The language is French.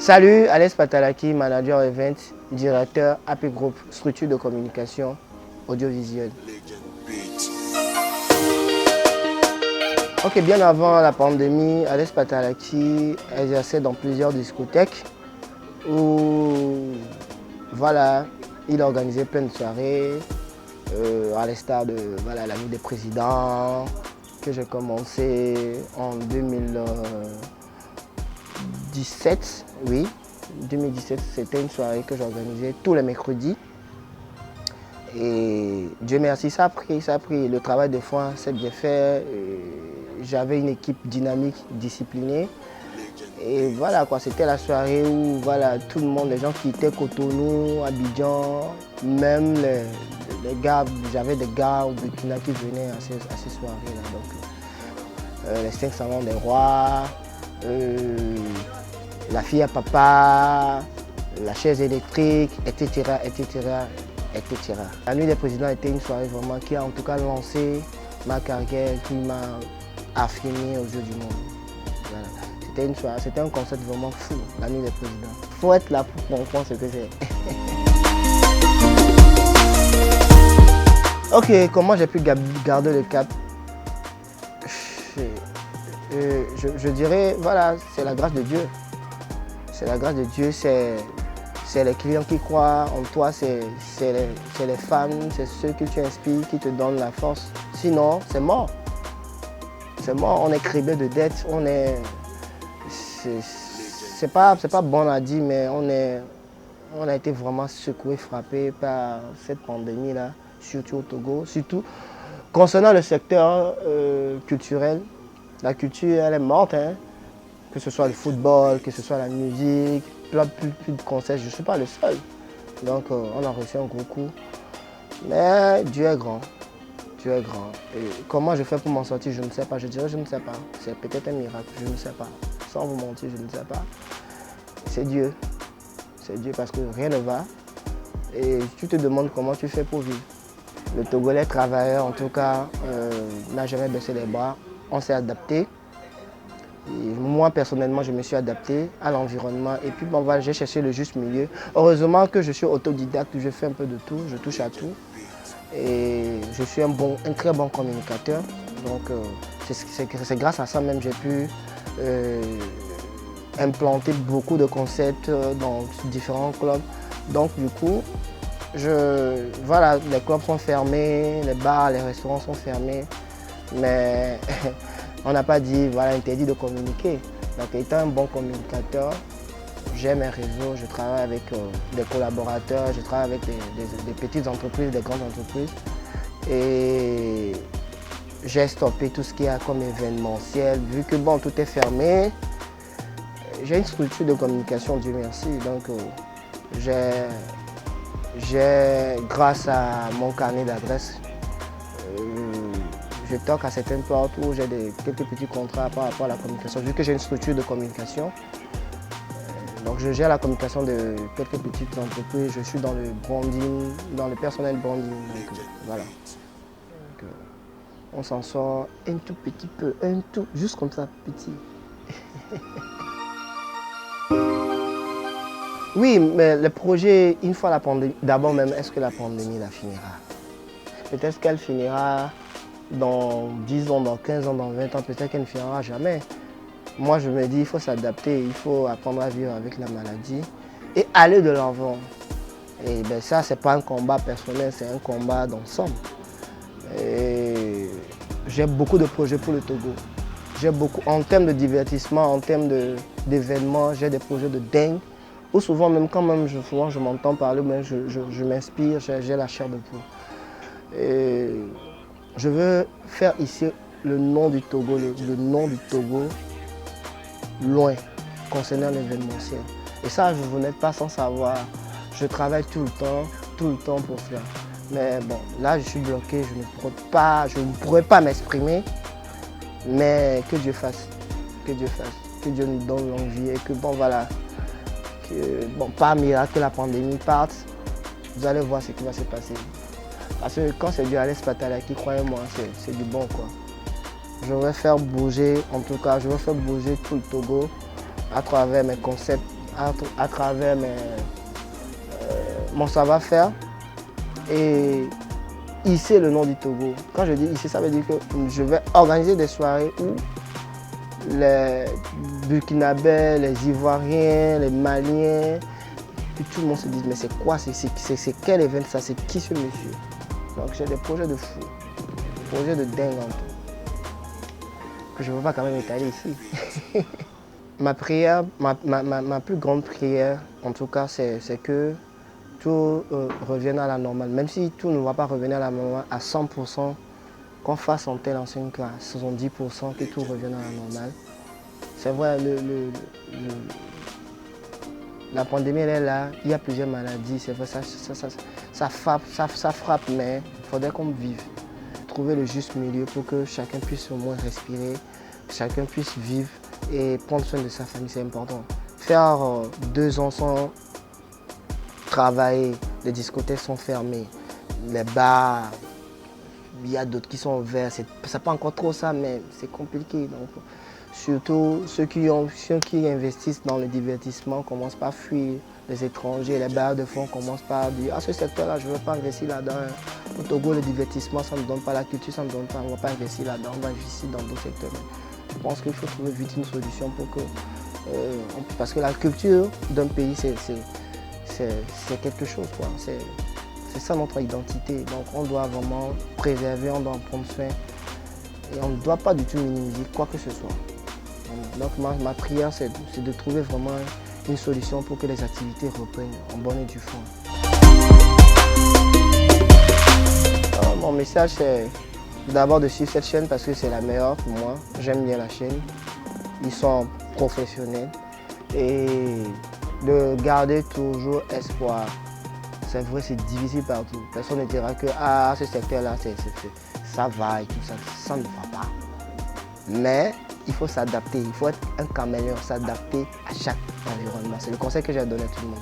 Salut, Alex Patalaki, manager event, directeur AP Group, structure de communication audiovisuelle. Ok, bien avant la pandémie, Alex Patalaki exerçait dans plusieurs discothèques où voilà, il organisait plein de soirées, à l'instar de voilà, la nuit des présidents que j'ai commencé en 2017, oui. 2017, c'était une soirée que j'organisais tous les mercredis. Et Dieu merci, ça a pris. Le travail de fond s'est bien fait. J'avais une équipe dynamique, disciplinée. Et voilà quoi, c'était la soirée où voilà, tout le monde, les gens qui étaient Cotonou, Abidjan, même les gars, j'avais des gars au Burkina qui venaient à ces soirées-là. Donc les 5 salons des rois, la fille à papa, la chaise électrique, etc., etc., etc. La nuit des présidents était une soirée vraiment qui a en tout cas lancé ma carrière, qui m'a affirmé aux yeux du monde. Voilà. C'était une soirée, c'était un concept vraiment fou, la nuit des présidents. Il faut être là pour comprendre ce que c'est. Ok, comment j'ai pu garder le cap? Je dirais, voilà, c'est la grâce de Dieu. C'est la grâce de Dieu, c'est les clients qui croient en toi, c'est les fans, c'est ceux que tu inspires qui te donnent la force. Sinon, c'est mort. C'est mort, on est cribé de dettes, on est... C'est pas bon à dire, mais on a été vraiment secoué, frappé par cette pandémie-là, surtout au Togo. Surtout concernant le secteur culturel, la culture, elle est morte, hein. Que ce soit le football, que ce soit la musique, plus de concerts, je ne suis pas le seul. Donc on a reçu un gros coup. Mais Dieu est grand. Dieu est grand. Et comment je fais pour m'en sortir, je ne sais pas. Je dirais je ne sais pas. C'est peut-être un miracle, je ne sais pas. Sans vous mentir, je ne sais pas. C'est Dieu. C'est Dieu parce que rien ne va. Et tu te demandes comment tu fais pour vivre. Le Togolais travailleur, en tout cas, n'a jamais baissé les bras. On s'est adapté. Et moi, personnellement, je me suis adapté à l'environnement et puis bon, voilà, j'ai cherché le juste milieu. Heureusement que je suis autodidacte, je fais un peu de tout, je touche à tout. Et je suis un très bon communicateur. Donc, c'est grâce à ça même que j'ai pu implanter beaucoup de concepts dans différents clubs. Donc, du coup, voilà, les clubs sont fermés, les bars, les restaurants sont fermés. Mais on n'a pas dit, voilà, interdit de communiquer. Donc, étant un bon communicateur, j'ai mes réseaux, je travaille avec des collaborateurs, je travaille avec des petites entreprises, des grandes entreprises. Et j'ai stoppé tout ce qu'il y a comme événementiel. Vu que bon, tout est fermé, j'ai une structure de communication, Dieu merci. Donc, grâce à mon carnet d'adresses, je toque à certaines portes où j'ai quelques petits contrats par rapport à la communication. Vu que j'ai une structure de communication, donc je gère la communication de quelques petites entreprises. Je suis dans le branding, dans le personnel branding. Donc voilà. Donc, on s'en sort un tout petit peu, juste comme ça, petit. Oui, mais le projet, une fois la pandémie, d'abord même, est-ce que la pandémie la finira? Peut-être qu'elle finira dans 10 ans, dans 15 ans, dans 20 ans, peut-être qu'elle ne finira jamais. Moi, je me dis, il faut s'adapter, il faut apprendre à vivre avec la maladie et aller de l'avant. Et ben ça, ce n'est pas un combat personnel, c'est un combat d'ensemble. J'ai beaucoup de projets pour le Togo. J'ai beaucoup, en termes de divertissement, en termes d'événements, j'ai des projets de dingue. Ou souvent, même quand même, souvent je m'entends parler, mais je m'inspire, j'ai la chair de poule. Et je veux faire ici le nom du Togo, le nom du Togo loin concernant l'événementiel. Et ça, vous n'êtes pas sans savoir. Je travaille tout le temps pour cela. Mais bon, là, je suis bloqué, je ne pourrais pas m'exprimer. Mais que Dieu fasse, que Dieu nous donne l'envie et que bon, voilà, par miracle, que la pandémie parte. Vous allez voir ce qui va se passer. Parce que quand c'est du Alex Patalaki, croyez-moi, c'est du bon quoi. Je vais faire bouger, en tout cas, je vais faire bouger tout le Togo à travers mes concepts, à travers mon savoir-faire et hisser le nom du Togo. Quand je dis hisser, ça veut dire que je vais organiser des soirées où les Burkinabés, les Ivoiriens, les Maliens, puis tout le monde se dit mais c'est quoi, c'est quel événement ça, c'est qui ce monsieur? Donc j'ai des projets de fou, des projets de dingue en tout, que je ne veux pas quand même étaler ici. Ma prière, ma plus grande prière en tout cas, c'est que tout revienne à la normale. Même si tout ne va pas revenir à la normale à 100%, qu'on fasse en telle enseigne qu'à 70%, que tout revienne à la normale. C'est vrai, la pandémie elle est là, il y a plusieurs maladies, c'est vrai, ça frappe, mais il faudrait qu'on vive. Trouver le juste milieu pour que chacun puisse au moins respirer, chacun puisse vivre et prendre soin de sa famille, c'est important. Faire 2 ans sans travailler, les discothèques sont fermées, les bars, il y a d'autres qui sont ouverts, c'est pas encore trop ça, mais c'est compliqué. Donc, surtout ceux qui investissent dans le divertissement commencent par fuir les étrangers, les bailleurs de fonds commencent par dire « Ah, ce secteur-là, je ne veux pas investir là-dedans. Au Togo, le divertissement, ça ne me donne pas, la culture, ça ne me donne pas, on ne va pas investir là-dedans, on va investir dans d'autres secteurs. » Je pense qu'il faut trouver vite une solution pour que... parce que la culture d'un pays, c'est quelque chose, quoi. C'est ça notre identité. Donc on doit vraiment préserver, on doit en prendre soin. Et on ne doit pas du tout minimiser quoi que ce soit. Donc ma prière, c'est de trouver vraiment une solution pour que les activités reprennent en bonne et due forme. Mon message, c'est d'abord de suivre cette chaîne parce que c'est la meilleure pour moi. J'aime bien la chaîne. Ils sont professionnels. Et de garder toujours espoir. C'est vrai, c'est difficile partout. Personne ne dira que ce secteur-là, ça va et tout ça. Ça ne va pas. Mais il faut s'adapter. Il faut être un caméléon, s'adapter à chaque environnement. C'est le conseil que j'ai donné à tout le monde.